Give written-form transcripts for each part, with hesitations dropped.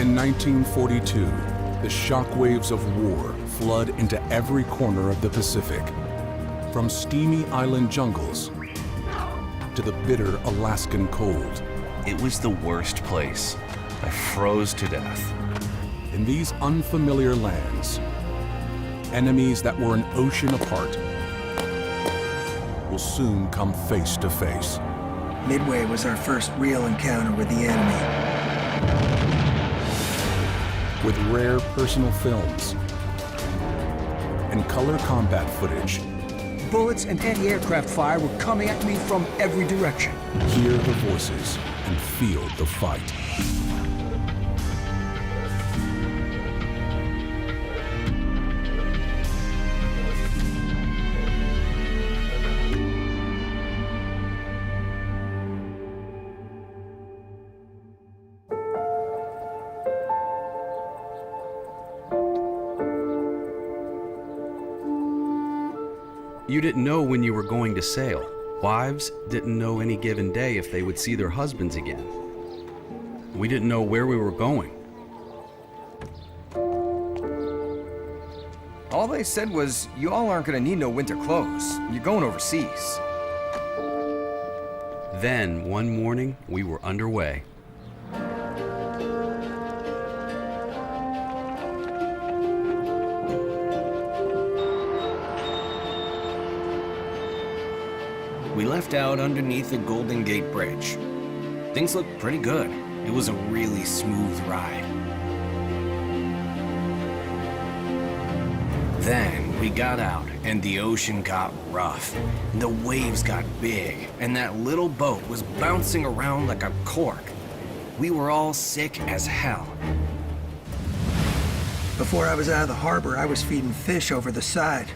In 1942, the shockwaves of war flood into every corner of the Pacific, from steamy island jungles to the bitter Alaskan cold. It was the worst place. I froze to death. In these unfamiliar lands, enemies that were an ocean apart will soon come face to face. Midway was our first real encounter with the enemy. With rare personal films and color combat footage, bullets and anti-aircraft fire were coming at me from every direction. hear the voices and feel the fight. You didn't know when you were going to sail. Wives didn't know any given day if they would see their husbands again. We didn't know where we were going. All they said was, you all aren't gonna need no winter clothes. You're going overseas. Then, one morning, we were underway. We left out underneath the Golden Gate Bridge. Things looked pretty good. It was a really smooth ride. Then we got out and the ocean got rough. And the waves got big and that little boat was bouncing around like a cork. We were all sick as hell. Before I was out of the harbor, I was feeding fish over the side.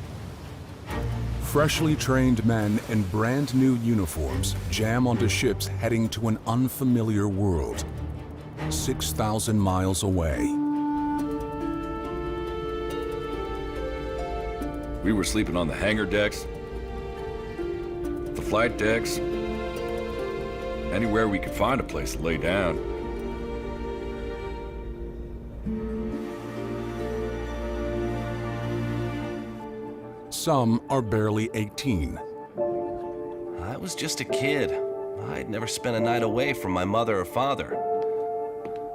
Freshly trained men in brand new uniforms jam onto ships heading to an unfamiliar world, 6,000 miles away. We were sleeping on the hangar decks, the flight decks, anywhere we could find a place to lay down. Some are barely 18. I was just a kid. I'd never spent a night away from my mother or father.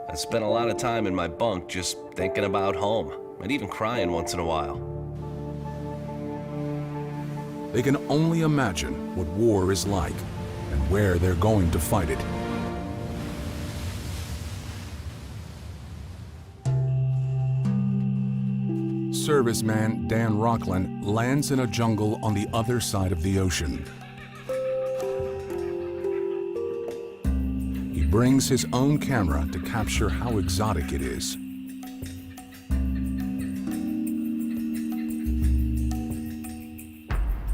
I spent a lot of time in my bunk just thinking about home, and even crying once in a while. They can only imagine what war is like and where they're going to fight it. Serviceman Dan Rockland lands in a jungle on the other side of the ocean. He brings his own camera to capture how exotic it is.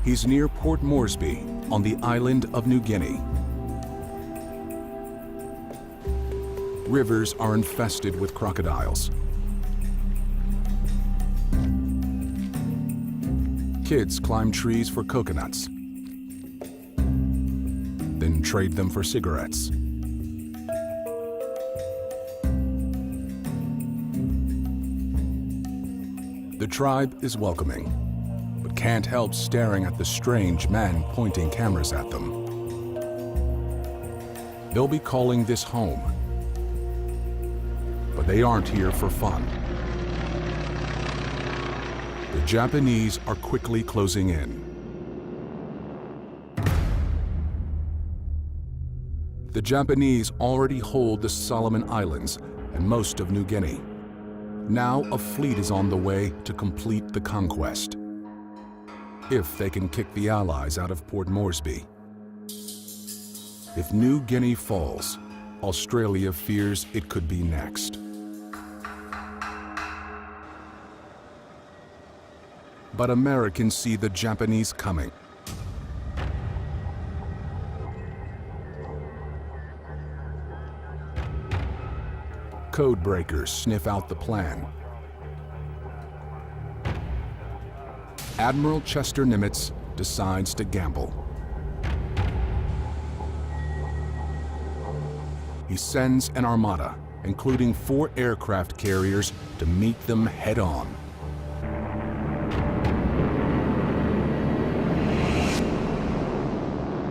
He's near Port Moresby on the island of New Guinea. Rivers are infested with crocodiles. Kids climb trees for coconuts, then trade them for cigarettes. The tribe is welcoming, but can't help staring at the strange men pointing cameras at them. They'll be calling this home, but they aren't here for fun. The Japanese are quickly closing in. The Japanese already hold the Solomon Islands and most of New Guinea. Now a fleet is on the way to complete the conquest, if they can kick the Allies out of Port Moresby. If New Guinea falls, Australia fears it could be next. But Americans see the Japanese coming. Code breakers sniff out the plan. Admiral Chester Nimitz decides to gamble. He sends an armada including 4 aircraft carriers, to meet them head-on.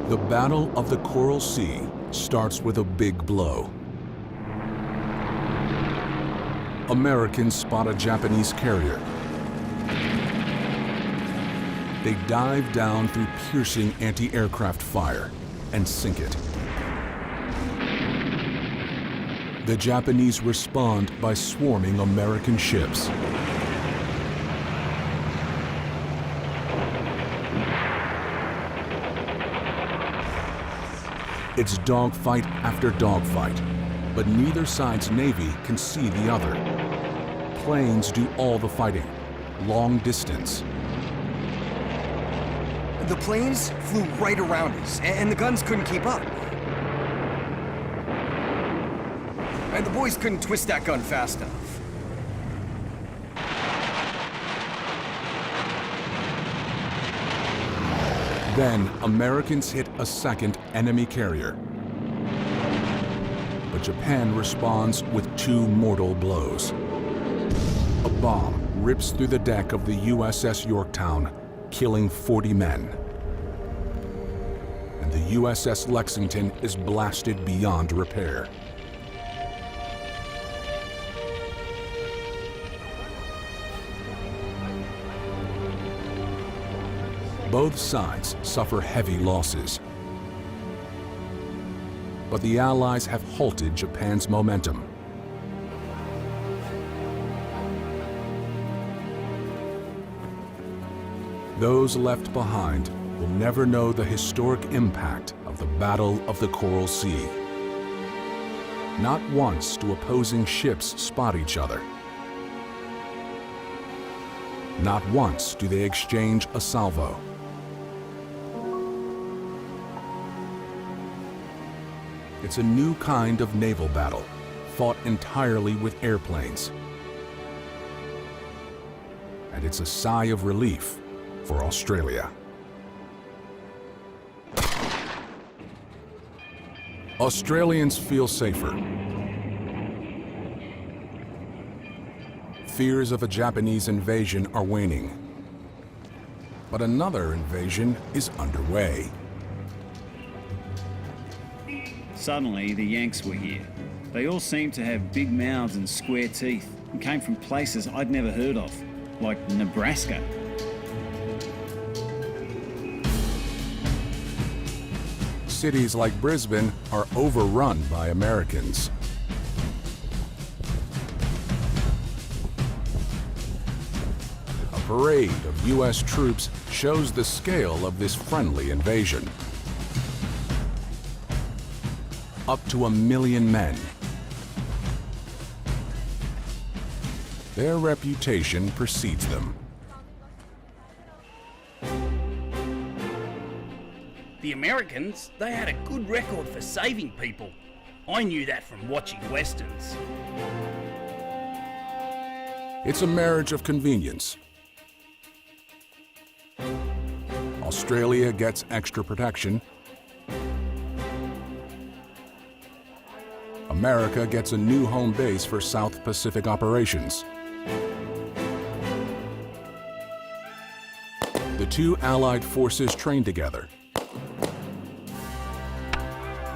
The Battle of the Coral Sea starts with a big blow. Americans spot a Japanese carrier. They dive down through piercing anti-aircraft fire and sink it. The Japanese respond by swarming American ships. It's dogfight after dogfight, but neither side's navy can see the other. Planes do all the fighting, long distance. The planes flew right around us, and the guns couldn't keep up. And the boys couldn't twist that gun fast enough. Then Americans hit a second enemy carrier. But Japan responds with 2 mortal blows. A bomb rips through the deck of the USS Yorktown, killing 40 men. And the USS Lexington is blasted beyond repair. Both sides suffer heavy losses. But the Allies have halted Japan's momentum. Those left behind will never know the historic impact of the Battle of the Coral Sea. Not once do opposing ships spot each other. Not once do they exchange a salvo. It's a new kind of naval battle, fought entirely with airplanes. And it's a sigh of relief for Australia. Australians feel safer. Fears of a Japanese invasion are waning. But another invasion is underway. Suddenly, the Yanks were here. They all seemed to have big mouths and square teeth and came from places I'd never heard of, like Nebraska. Cities like Brisbane are overrun by Americans. A parade of U.S. troops shows the scale of this friendly invasion. Up to 1 million men. Their reputation precedes them. The Americans, they had a good record for saving people. I knew that from watching westerns. It's a marriage of convenience. Australia gets extra protection. America gets a new home base for South Pacific operations. The 2 Allied forces train together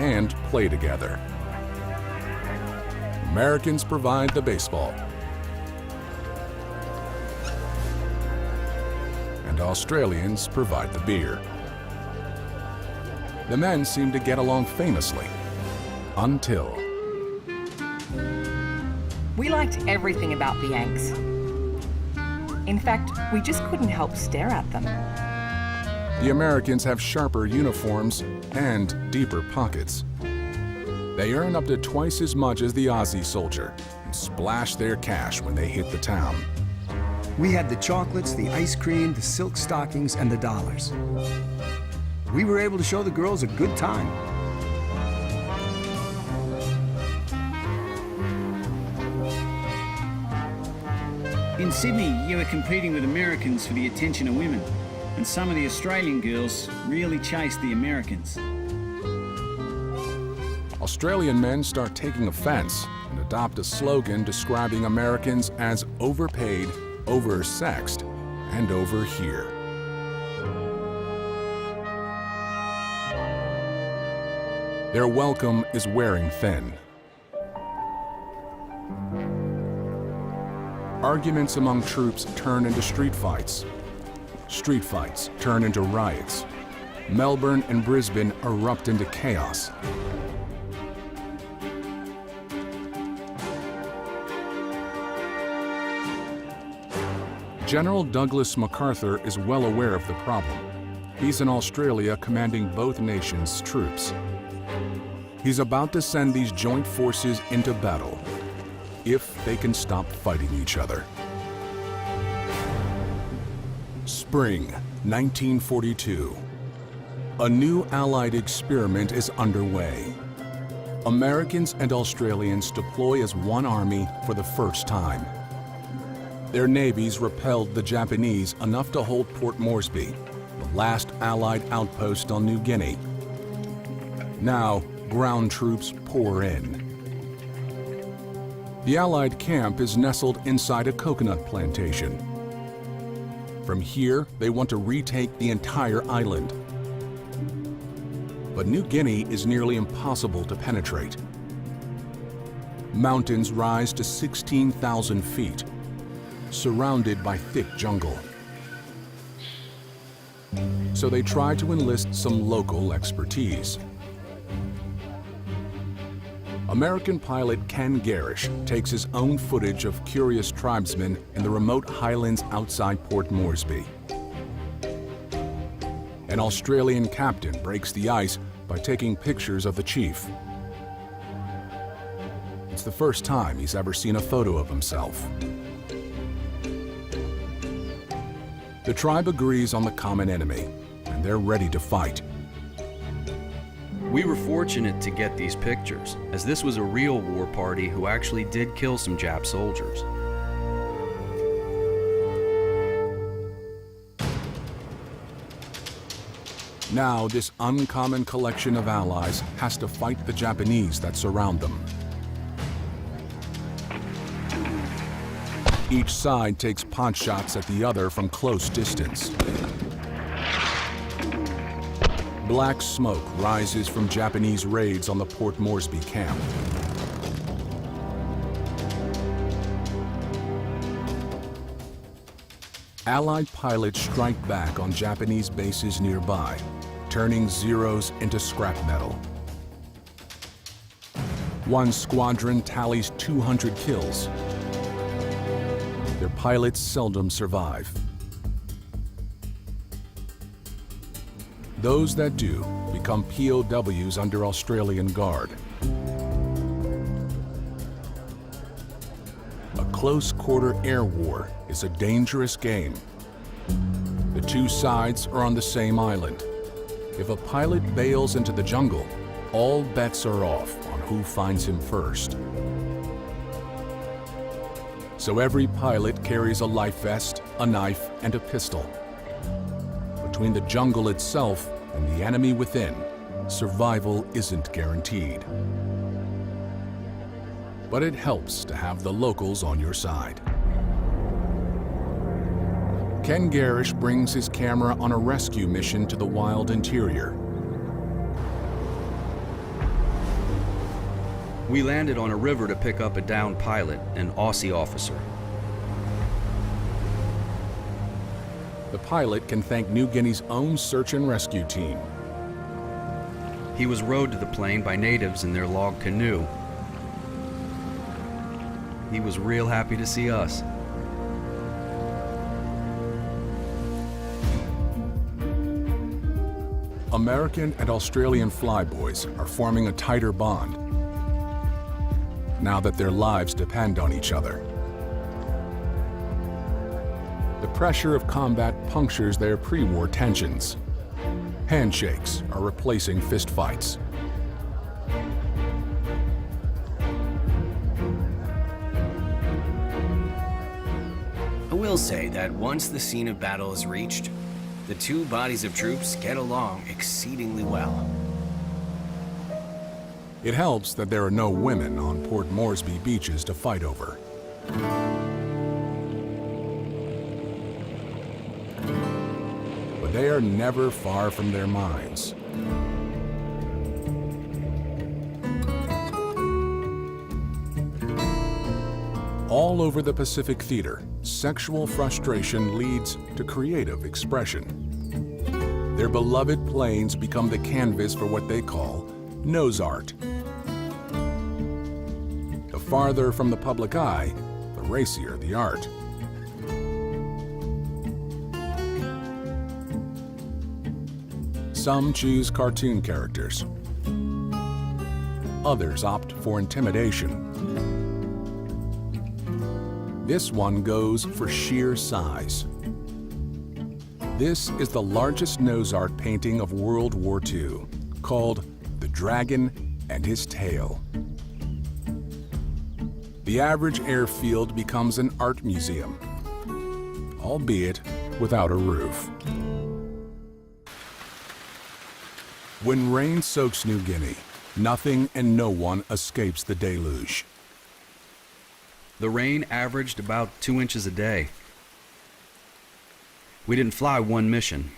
and play together. Americans provide the baseball, and Australians provide the beer. The men seem to get along famously, until... We liked everything about the Yanks. In fact, we just couldn't help stare at them. The Americans have sharper uniforms and deeper pockets. They earn up to twice as much as the Aussie soldier and splash their cash when they hit the town. We had the chocolates, the ice cream, the silk stockings, and the dollars. We were able to show the girls a good time. In Sydney, you were competing with Americans for the attention of women, and some of the Australian girls really chased the Americans. Australian men start taking offense and adopt a slogan describing Americans as overpaid, oversexed, and over here. Their welcome is wearing thin. Arguments among troops turn into street fights. Street fights turn into riots. Melbourne and Brisbane erupt into chaos. General Douglas MacArthur is well aware of the problem. He's in Australia commanding both nations' troops. He's about to send these joint forces into battle, if they can stop fighting each other. Spring 1942. A new Allied experiment is underway. Americans and Australians deploy as one army for the first time. Their navies repelled the Japanese enough to hold Port Moresby, the last Allied outpost on New Guinea. Now, ground troops pour in. The Allied camp is nestled inside a coconut plantation. From here, they want to retake the entire island. But New Guinea is nearly impossible to penetrate. Mountains rise to 16,000 feet, surrounded by thick jungle. So they try to enlist some local expertise. American pilot Ken Garish takes his own footage of curious tribesmen in the remote highlands outside Port Moresby. An Australian captain breaks the ice by taking pictures of the chief. It's the first time he's ever seen a photo of himself. The tribe agrees on the common enemy, and they're ready to fight. We were fortunate to get these pictures, as this was a real war party who actually did kill some Jap soldiers. Now, this uncommon collection of allies has to fight the Japanese that surround them. Each side takes pot shots at the other from close distance. Black smoke rises from Japanese raids on the Port Moresby camp. Allied pilots strike back on Japanese bases nearby, turning zeros into scrap metal. One squadron tallies 200 kills. Their pilots seldom survive. Those that do become POWs under Australian guard. A close-quarter air war is a dangerous game. The two sides are on the same island. If a pilot bails into the jungle, all bets are off on who finds him first. So every pilot carries a life vest, a knife, and a pistol. Between the jungle itself and the enemy within, survival isn't guaranteed. But it helps to have the locals on your side. Ken Garish brings his camera on a rescue mission to the wild interior. We landed on a river to pick up a downed pilot, an Aussie officer. The pilot can thank New Guinea's own search and rescue team. He was rowed to the plane by natives in their log canoe. He was real happy to see us. American and Australian flyboys are forming a tighter bond now that their lives depend on each other. The pressure of combat punctures their pre-war tensions. Handshakes are replacing fistfights. I will say that once the scene of battle is reached, the two bodies of troops get along exceedingly well. It helps that there are no women on Port Moresby beaches to fight over. But they are never far from their minds. All over the Pacific Theater, sexual frustration leads to creative expression. Their beloved planes become the canvas for what they call nose art. The farther from the public eye, the racier the art. Some choose cartoon characters. Others opt for intimidation. This one goes for sheer size. This is the largest nose art painting of World War II, called The Dragon and His Tail. The average airfield becomes an art museum, albeit without a roof. When rain soaks New Guinea, nothing and no one escapes the deluge. The rain averaged about 2 inches a day. We didn't fly one mission.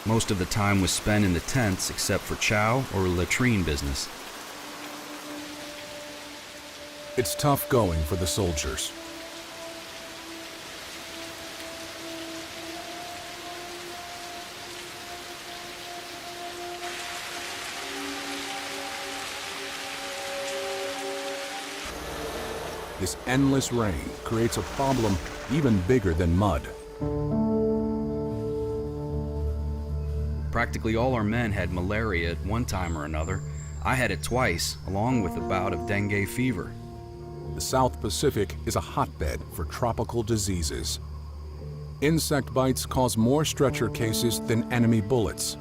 Most of the time was spent in the tents except for chow or latrine business. It's tough going for the soldiers. This endless rain creates a problem even bigger than mud. Practically all our men had malaria at one time or another. I had it twice, along with a bout of dengue fever. The South Pacific is a hotbed for tropical diseases. Insect bites cause more stretcher cases than enemy bullets.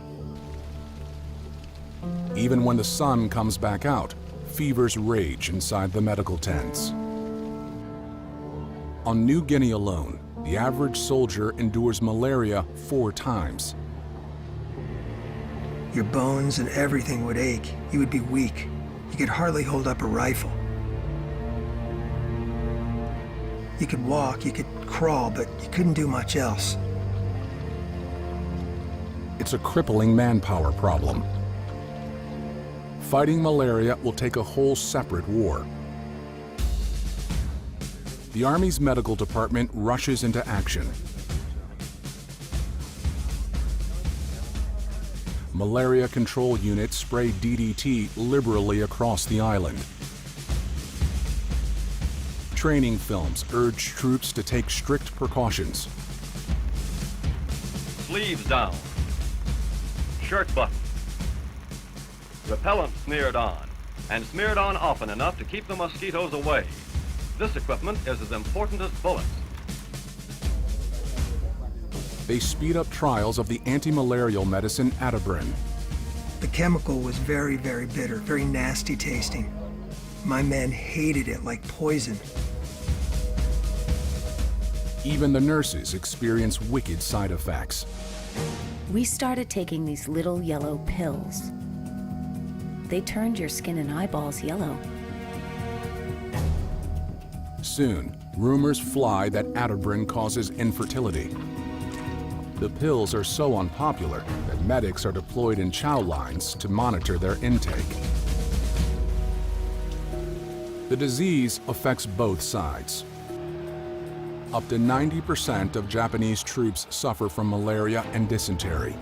Even when the sun comes back out, fevers rage inside the medical tents. On New Guinea alone, the average soldier endures malaria 4 times. Your bones and everything would ache. You would be weak. You could hardly hold up a rifle. You could walk, you could crawl, but you couldn't do much else. It's a crippling manpower problem. Fighting malaria will take a whole separate war. The Army's medical department rushes into action. Malaria control units spray DDT liberally across the island. Training films urge troops to take strict precautions. Sleeves down. Shirt buttoned. Repellent smeared on, and smeared on often enough to keep the mosquitoes away. This equipment is as important as bullets. They speed up trials of the anti-malarial medicine Atibrin. The chemical was very, very bitter, very nasty tasting. My men hated it like poison. Even the nurses experience wicked side effects. We started taking these little yellow pills. They turned your skin and eyeballs yellow. Soon, rumors fly that Atibrin causes infertility. The pills are so unpopular that medics are deployed in chow lines to monitor their intake. The disease affects both sides. Up to 90% of Japanese troops suffer from malaria and dysentery.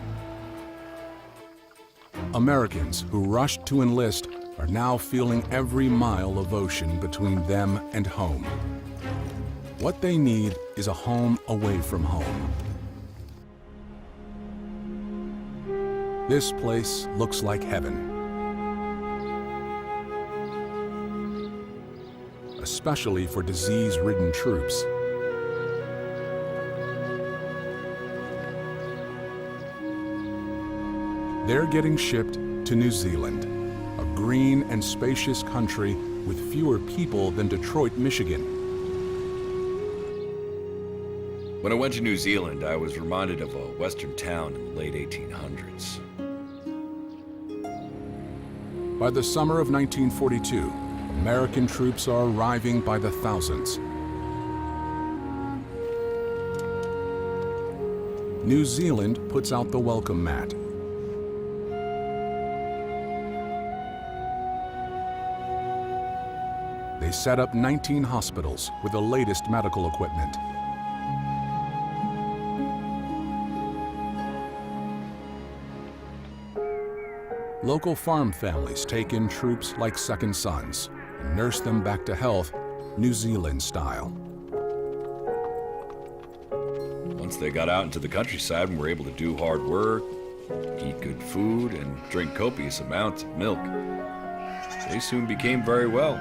Americans who rushed to enlist are now feeling every mile of ocean between them and home. What they need is a home away from home. This place looks like heaven. Especially for disease-ridden troops. They're getting shipped to New Zealand, a green and spacious country with fewer people than Detroit, Michigan. When I went to New Zealand, I was reminded of a western town in the late 1800s. By the summer of 1942, American troops are arriving by the thousands. New Zealand puts out the welcome mat. They set up 19 hospitals with the latest medical equipment. Local farm families take in troops like second sons and nurse them back to health, New Zealand style. Once they got out into the countryside and were able to do hard work, eat good food, and drink copious amounts of milk, they soon became very well.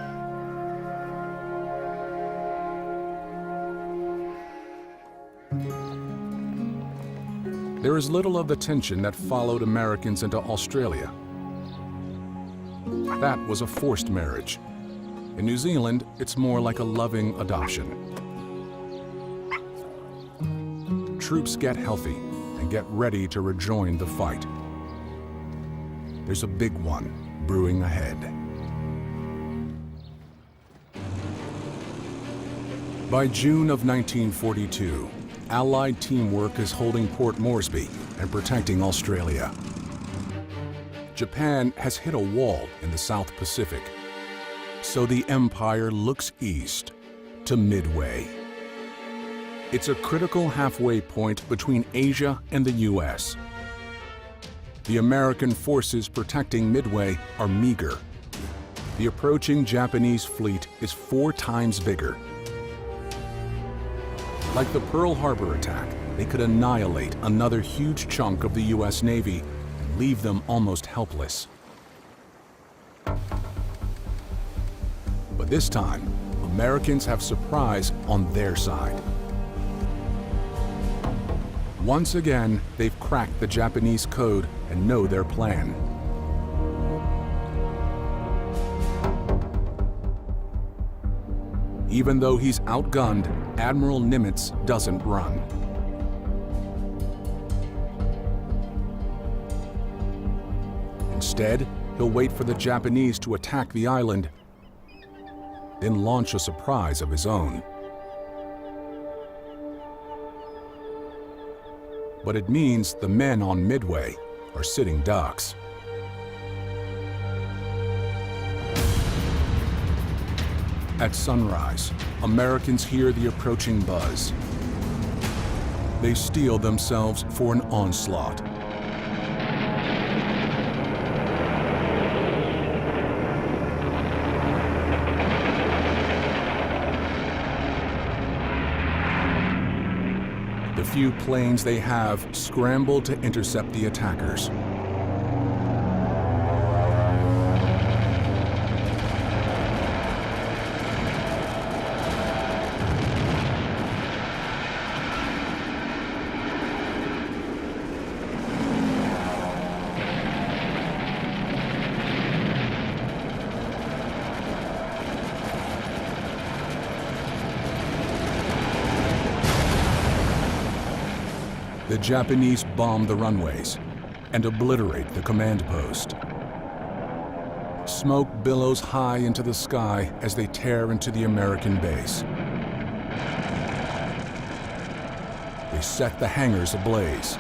There is little of the tension that followed Americans into Australia. That was a forced marriage. In New Zealand, it's more like a loving adoption. Troops get healthy and get ready to rejoin the fight. There's a big one brewing ahead. By June of 1942, Allied teamwork is holding Port Moresby and protecting Australia. Japan has hit a wall in the South Pacific, so the Empire looks east to Midway. It's a critical halfway point between Asia and the US. The American forces protecting Midway are meager. The approaching Japanese fleet is 4 times bigger. Like the Pearl-Harbour attack, they could annihilate another huge chunk of the US Navy and leave them almost helpless. But this time, Americans have surprise on their side. Once again, they've cracked the Japanese code and know their plan. Even though he's outgunned, Admiral Nimitz doesn't run. Instead, he'll wait for the Japanese to attack the island, then launch a surprise of his own. But it means the men on Midway are sitting ducks. At sunrise, Americans hear the approaching buzz. They steel themselves for an onslaught. The few planes they have scramble to intercept the attackers. The Japanese bomb the runways and obliterate the command post. Smoke billows high into the sky as they tear into the American base. They set the hangars ablaze.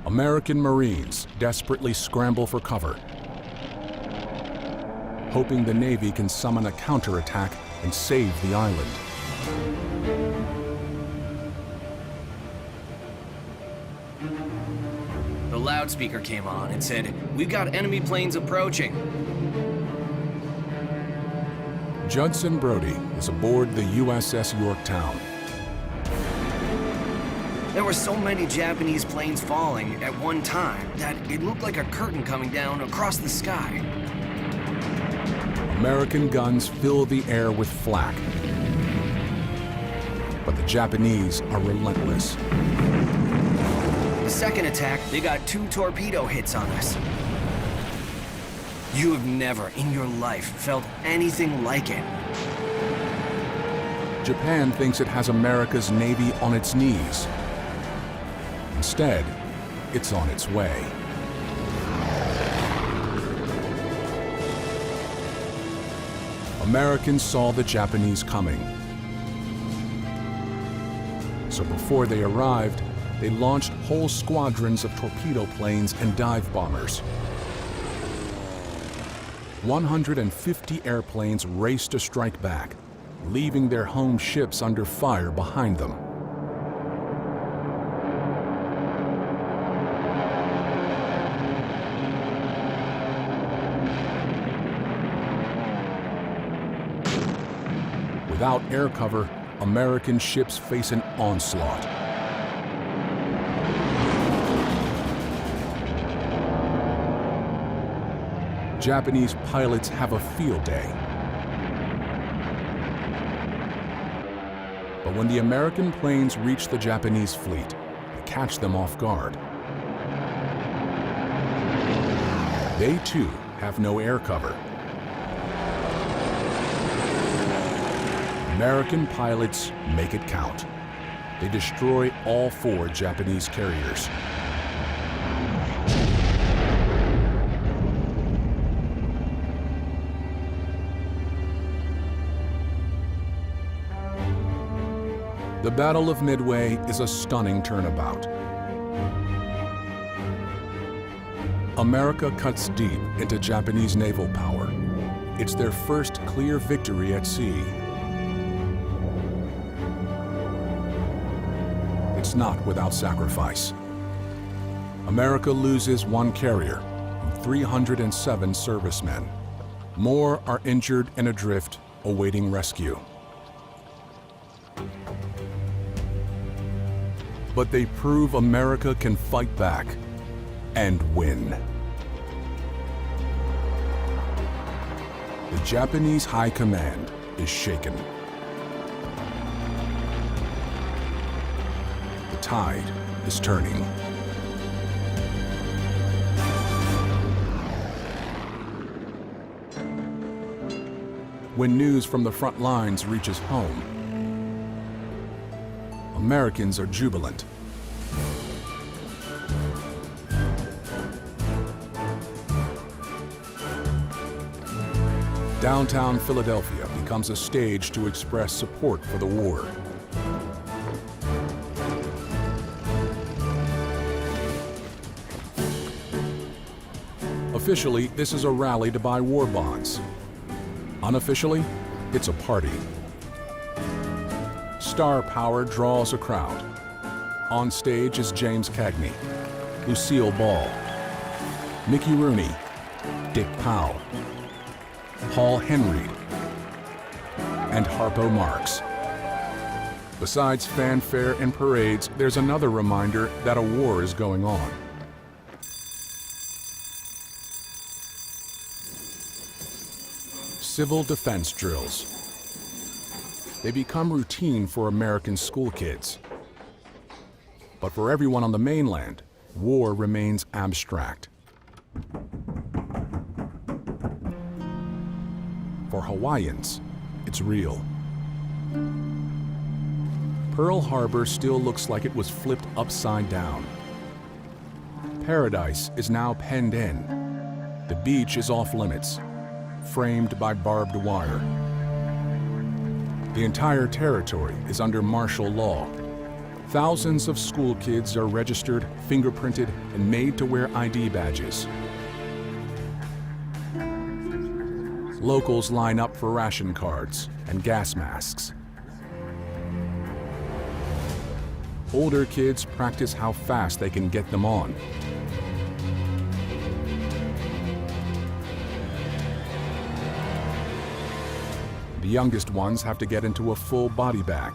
American Marines desperately scramble for cover, hoping the Navy can summon a counterattack and save the island. The loudspeaker came on and said, "We've got enemy planes approaching." Judson Brody is aboard the USS Yorktown. There were so many Japanese planes falling at one time that it looked like a curtain coming down across the sky. American guns fill the air with flak. But the Japanese are relentless. The second attack, they got 2 torpedo hits on us. You have never in your life felt anything like it. Japan thinks it has America's Navy on its knees. Instead, it's on its way. Americans saw the Japanese coming. So before they arrived, they launched whole squadrons of torpedo planes and dive bombers. 150 airplanes raced to strike back, leaving their home ships under fire behind them. Without air cover, American ships face an onslaught. Japanese pilots have a field day. But when the American planes reach the Japanese fleet, they catch them off guard. They too have no air cover. American pilots make it count. They destroy all 4 Japanese carriers. The Battle of Midway is a stunning turnabout. America cuts deep into Japanese naval power. It's their first clear victory at sea. It's not without sacrifice. America loses 1 carrier and 307 servicemen. More are injured and adrift, awaiting rescue. But they prove America can fight back and win. The Japanese High Command is shaken. The tide is turning. When news from the front lines reaches home, Americans are jubilant. Downtown Philadelphia becomes a stage to express support for the war. Officially, this is a rally to buy war bonds. Unofficially, it's a party. Star power draws a crowd. On stage is James Cagney, Lucille Ball, Mickey Rooney, Dick Powell, Paul Henreid, and Harpo Marx. Besides fanfare and parades, there's another reminder that a war is going on. Civil defense drills. They become routine for American school kids. But for everyone on the mainland, war remains abstract. For Hawaiians, it's real. Pearl-Harbor still looks like it was flipped upside down. Paradise is now penned in. The beach is off limits, framed by barbed wire. The entire territory is under martial law. Thousands of school kids are registered, fingerprinted, and made to wear ID badges. Locals line up for ration cards and gas masks. Older kids practice how fast they can get them on. The youngest ones have to get into a full body bag,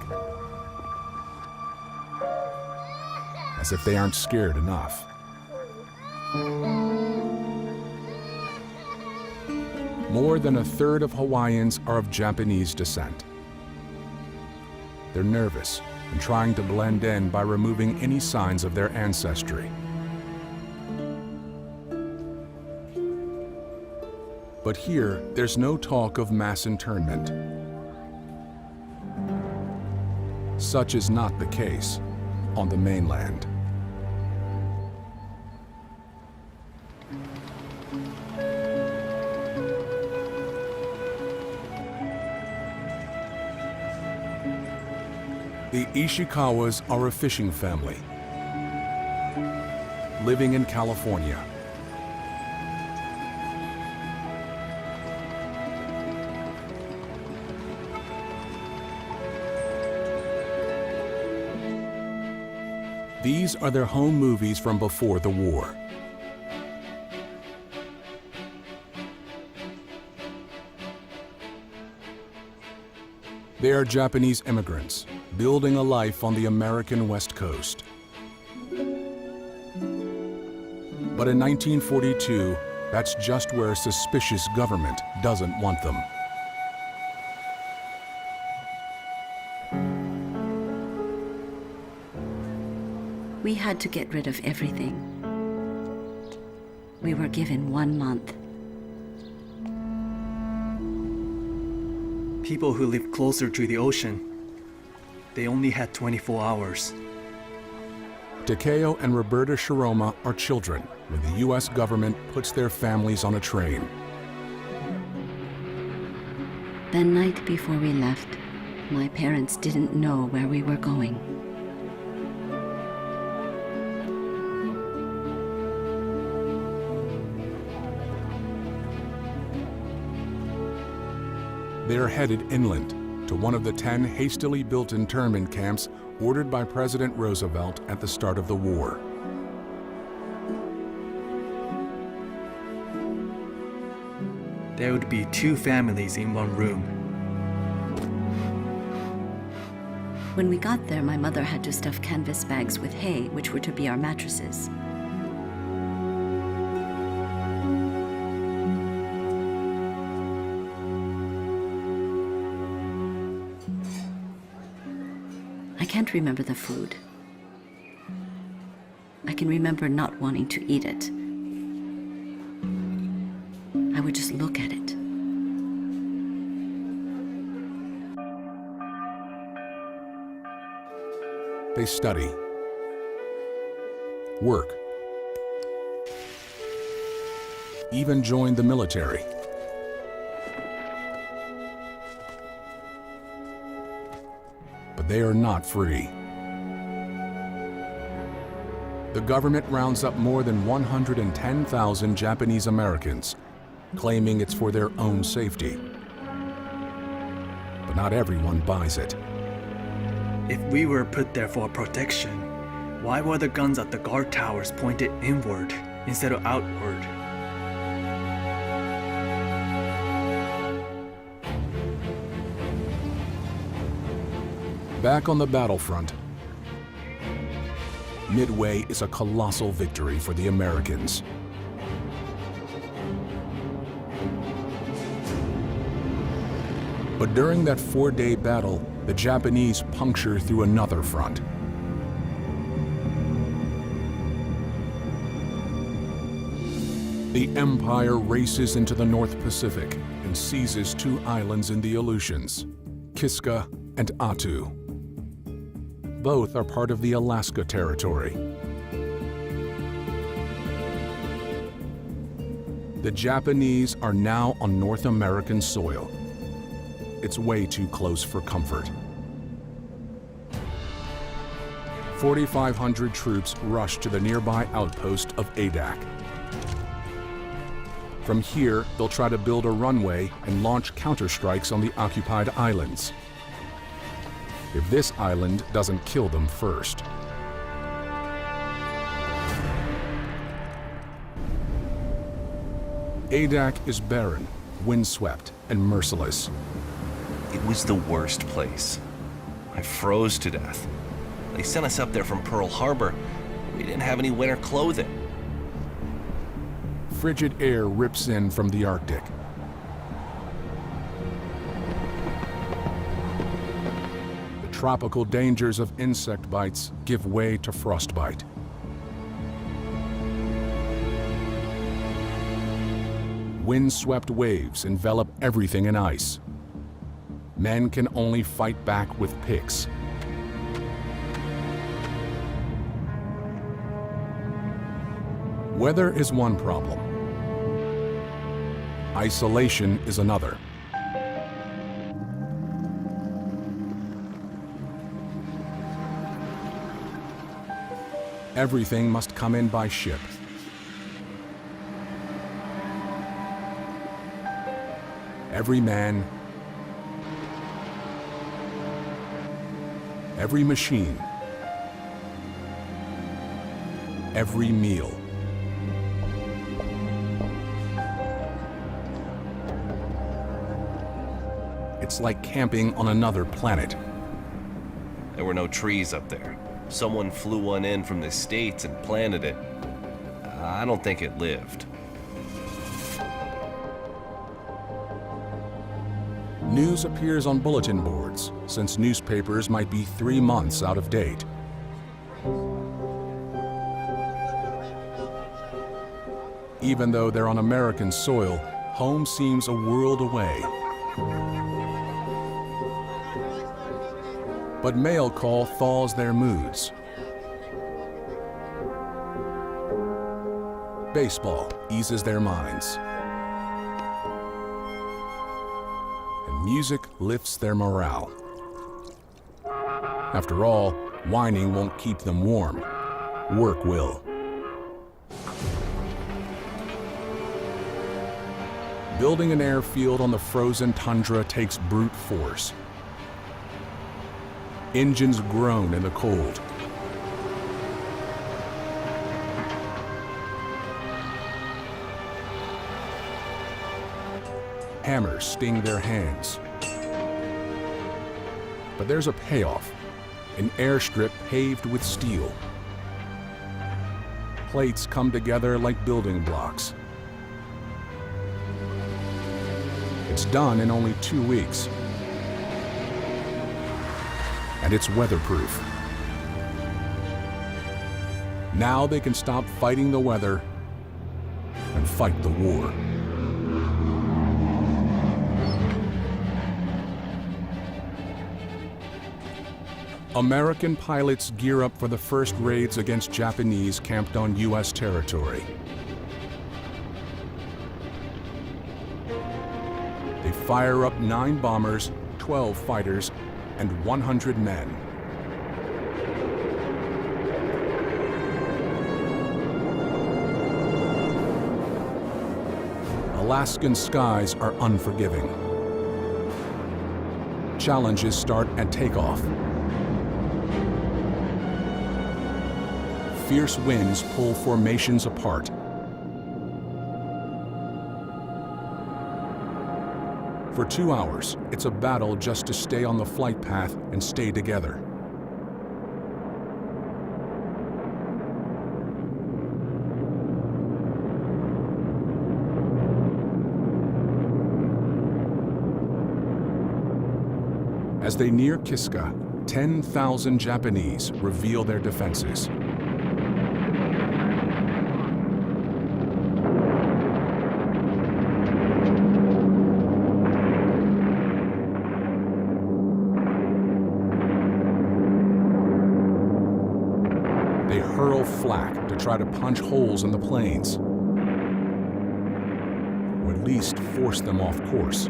as if they aren't scared enough. More than a third of Hawaiians are of Japanese descent. They're nervous and trying to blend in by removing any signs of their ancestry. But here, there's no talk of mass internment. Such is not the case on the mainland. The Ishikawas are a fishing family living in California. These are their home movies from before the war. They are Japanese immigrants building a life on the American West Coast. But in 1942, that's just where a suspicious government doesn't want them. We had to get rid of everything. We were given 1 month. People who live closer to the ocean, they only had 24 hours. Takeo and Roberta Shiroma are children when the U.S. government puts their families on a train. The night before we left, my parents didn't know where we were going. They are headed inland to one of the 10 hastily built internment camps ordered by President Roosevelt at the start of the war. There would be 2 families in one room. When we got there, my mother had to stuff canvas bags with hay, which were to be our mattresses. I can't remember the food. I can remember not wanting to eat it. I would just look at it. They study, work, even join the military. But they are not free. The government rounds up more than 110,000 Japanese Americans, claiming it's for their own safety. But not everyone buys it. If we were put there for protection, why were the guns at the guard towers pointed inward instead of outward? Back on the battlefront, Midway is a colossal victory for the Americans. But during that 4-day battle, the Japanese puncture through another front. The Empire races into the North Pacific and seizes 2 islands in the Aleutians, Kiska and Attu. Both are part of the Alaska Territory. The Japanese are now on North American soil. It's way too close for comfort. 4,500 troops rush to the nearby outpost of Adak. From here, they'll try to build a runway and launch counterstrikes on the occupied islands. If this island doesn't kill them first. Adak is barren, windswept, and merciless. It was the worst place. I froze to death. They sent us up there from Perl-Harbour. We didn't have any winter clothing. Frigid air rips in from the Arctic. The tropical dangers of insect bites give way to frostbite. Wind-swept waves envelop everything in ice. Men can only fight back with picks. Weather is one problem. Isolation is another. Everything must come in by ship. Every man, every machine, every meal. It's like camping on another planet. There were no trees up there. Someone flew one in from the States and planted it. I don't think it lived. News appears on bulletin boards, since newspapers might be 3 months out of date. Even though they're on American soil, home seems a world away. But mail call thaws their moods. Baseball eases their minds. And music lifts their morale. After all, whining won't keep them warm. Work will. Building an airfield on the frozen tundra takes brute force. Engines groan in the cold. Hammers sting their hands. But there's a payoff, an airstrip paved with steel. Plates come together like building blocks. It's done in only 2 weeks. And it's weatherproof. Now they can stop fighting the weather and fight the war. American pilots gear up for the first raids against Japanese camped on U.S. territory. They fire up 9 bombers, 12 fighters, and 100 men. Alaskan skies are unforgiving. Challenges start at takeoff. Fierce winds pull formations apart. For 2 hours, it's a battle just to stay on the flight path and stay together. As they near Kiska, 10,000 Japanese reveal their defenses. Hurl flak to try to punch holes in the planes, or at least force them off course.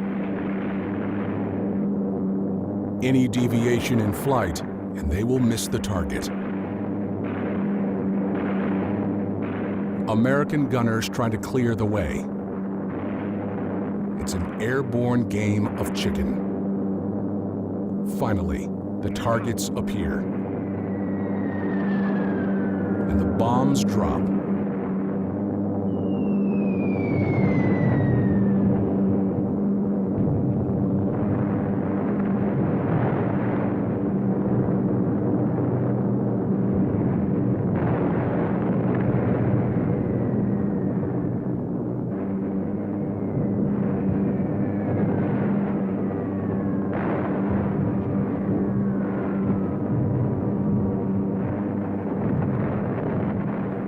Any deviation in flight, and they will miss the target. American gunners try to clear the way. It's an airborne game of chicken. Finally, the targets appear. And the bombs drop.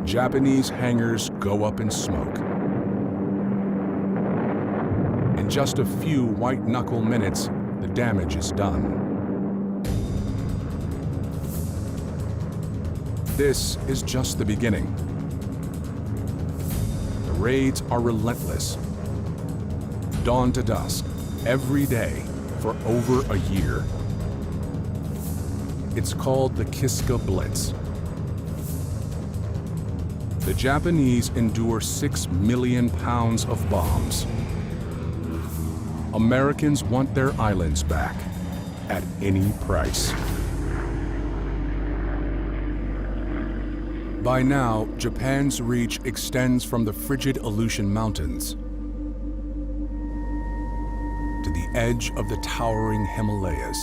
Japanese hangars go up in smoke. In just a few white-knuckle minutes, the damage is done. This is just the beginning. raids are relentless. Dawn to dusk, every day, for over a year. It's called the Kiska Blitz. The Japanese endure 6 million pounds of bombs. Americans want their islands back at any price. By now, Japan's reach extends from the frigid Aleutian Mountains to the edge of the towering Himalayas.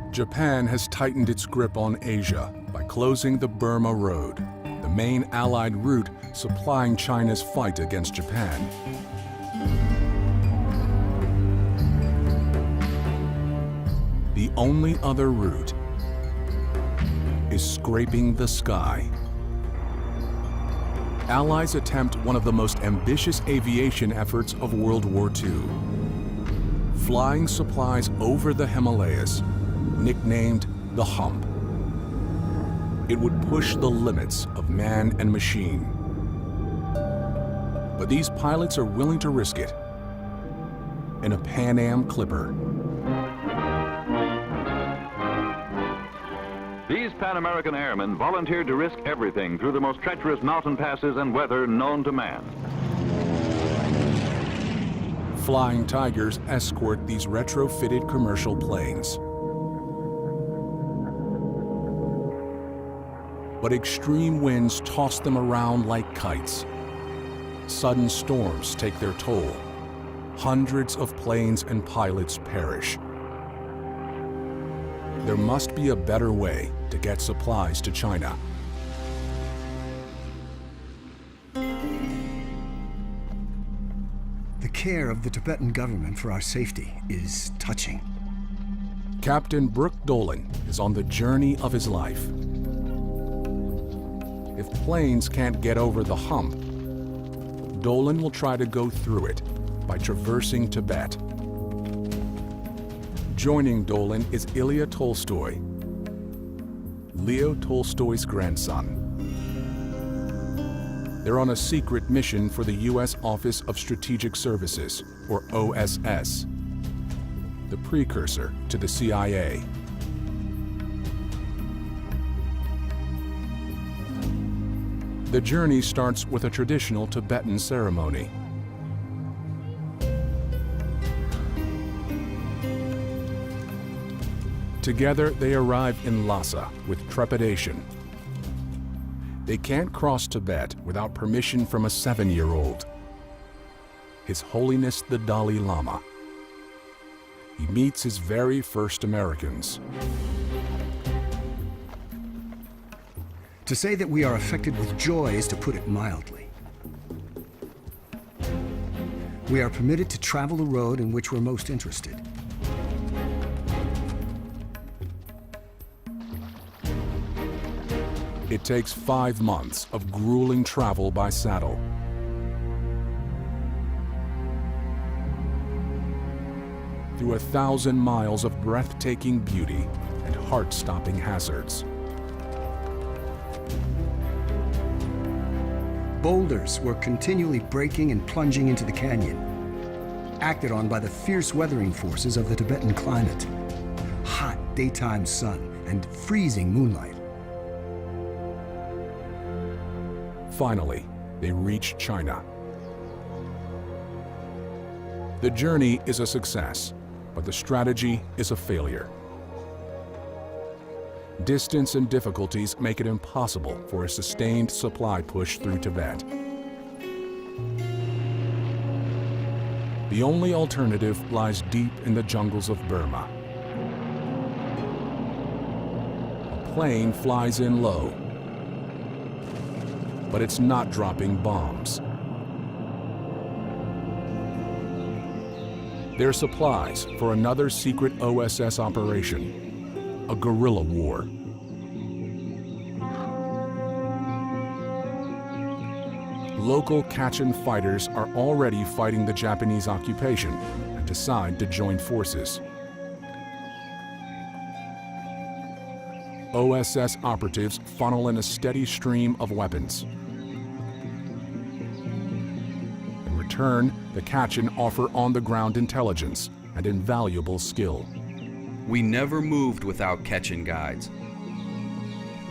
Japan has tightened its grip on Asia by closing the Burma Road, the main Allied route supplying China's fight against Japan. The only other route is scraping the sky. Allies attempt one of the most ambitious aviation efforts of World War II. Flying supplies over the Himalayas, nicknamed the Hump. It would push the limits of man and machine. But these pilots are willing to risk it in a Pan Am Clipper. These Pan-American airmen volunteered to risk everything through the most treacherous mountain passes and weather known to man. Flying Tigers escort these retrofitted commercial planes. But extreme winds toss them around like kites. Sudden storms take their toll. Hundreds of planes and pilots perish. There must be a better way to get supplies to China. The care of the Tibetan government for our safety is touching. Captain Brooke Dolan is on the journey of his life. If planes can't get over the hump, Dolan will try to go through it by traversing Tibet. Joining Dolan is Ilya Tolstoy, Leo Tolstoy's grandson. They're on a secret mission for the U.S. Office of Strategic Services, or OSS, the precursor to the CIA. The journey starts with a traditional Tibetan ceremony. Together, they arrive in Lhasa with trepidation. They can't cross Tibet without permission from a 7-year-old, His Holiness the Dalai Lama. He meets his very first Americans. To say that we are affected with joy is to put it mildly. We are permitted to travel the road in which we're most interested. It takes 5 months of grueling travel by saddle. Through 1,000 miles of breathtaking beauty and heart-stopping hazards. Boulders were continually breaking and plunging into the canyon, acted on by the fierce weathering forces of the Tibetan climate. Hot daytime sun and freezing moonlight. Finally, they reach China. The journey is a success, but the strategy is a failure. Distance and difficulties make it impossible for a sustained supply push through Tibet. The only alternative lies deep in the jungles of Burma. A plane flies in low, but it's not dropping bombs. They're supplies for another secret OSS operation, a guerrilla war. Local Kachin fighters are already fighting the Japanese occupation and decide to join forces. OSS operatives funnel in a steady stream of weapons. return, the Kachin offer on-the-ground intelligence and invaluable skill. We never moved without Kachin guides.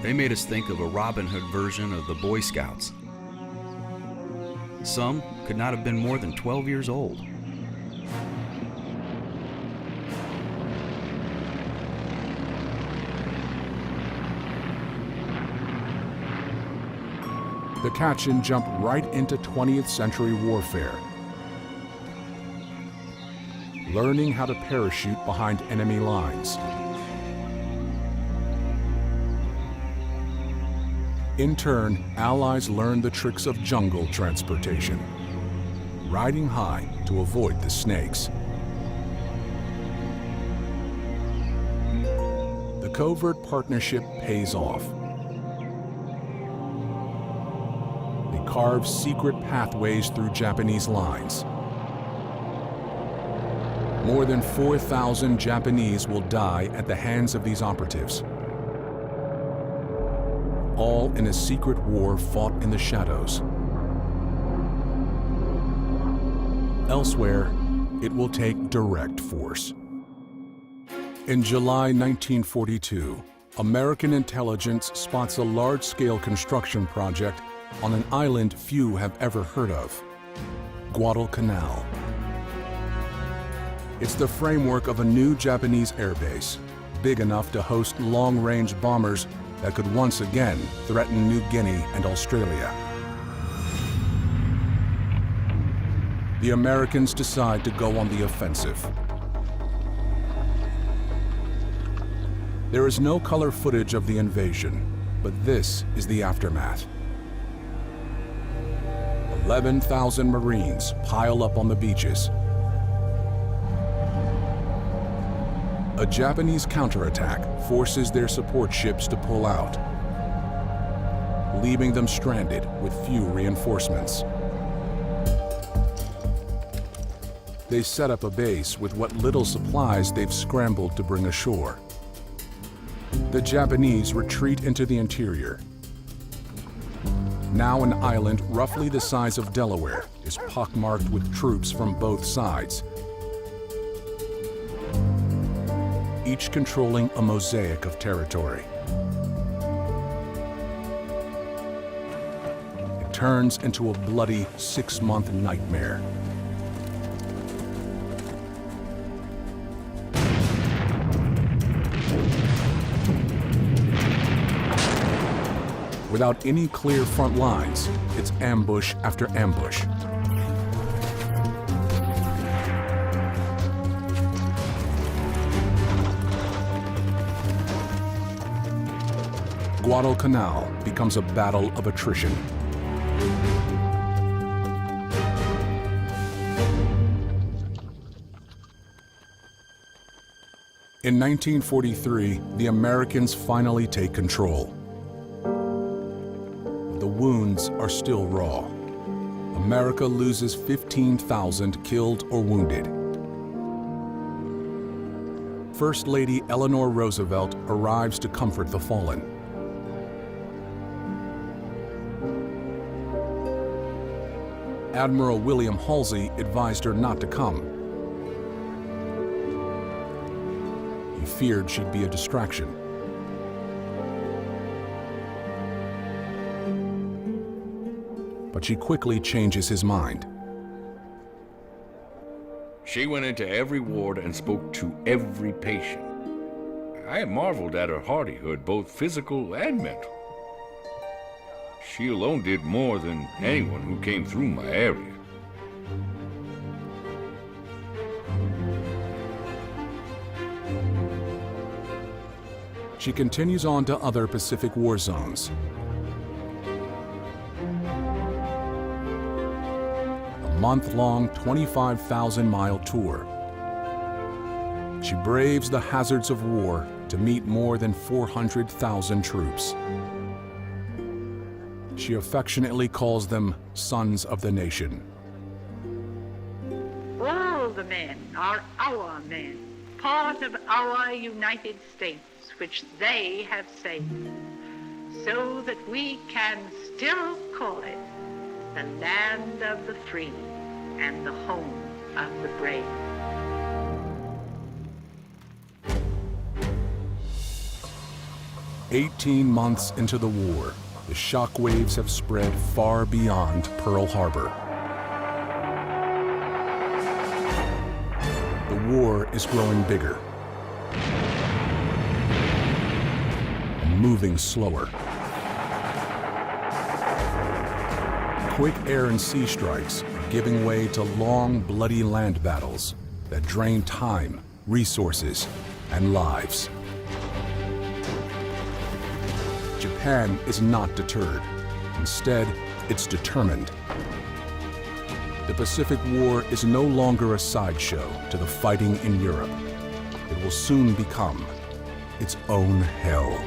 They made us think of a Robin Hood version of the Boy Scouts. Some could not have been more than 12 years old. The Kachin jump right into 20th century warfare, learning how to parachute behind enemy lines. In turn, Allies learned the tricks of jungle transportation, riding high to avoid the snakes. The covert partnership pays off. They carve secret pathways through Japanese lines. More than 4,000 Japanese will die at the hands of these operatives, all in a secret war fought in the shadows. Elsewhere, it will take direct force. In July 1942, American intelligence spots a large-scale construction project on an island few have ever heard of, Guadalcanal. It's the framework of a new Japanese airbase, big enough to host long-range bombers that could once again threaten New Guinea and Australia. The Americans decide to go on the offensive. There is no color footage of the invasion, but this is the aftermath. 11,000 Marines pile up on the beaches. A Japanese counterattack forces their support ships to pull out, leaving them stranded with few reinforcements. They set up a base with what little supplies they've scrambled to bring ashore. The Japanese retreat into the interior. Now an island roughly the size of Delaware is pockmarked with troops from both sides, each controlling a mosaic of territory. It turns into a bloody 6-month nightmare. Without any clear front lines, it's ambush after ambush. Guadalcanal becomes a battle of attrition. In 1943, the Americans finally take control. The wounds are still raw. America loses 15,000 killed or wounded. First Lady Eleanor Roosevelt arrives to comfort the fallen. Admiral William Halsey advised her not to come. He feared she'd be a distraction. But she quickly changes his mind. She went into every ward and spoke to every patient. I marveled at her hardihood, both physical and mental. She alone did more than anyone who came through my area. She continues on to other Pacific war zones. A month-long, 25,000-mile tour. She braves the hazards of war to meet more than 400,000 troops. She affectionately calls them sons of the nation. All the men are our men, part of our United States, which they have saved, so that we can still call it the land of the free. and the home of the brave. "18 months into the war, the shockwaves have spread far beyond Pearl-Harbor. The war is growing bigger and moving slower. Quick air and sea strikes are giving way to long, bloody land battles that drain time, resources, and lives. Japan is not deterred. Instead, it's determined. The Pacific War is no longer a sideshow to the fighting in Europe. It will soon become its own hell.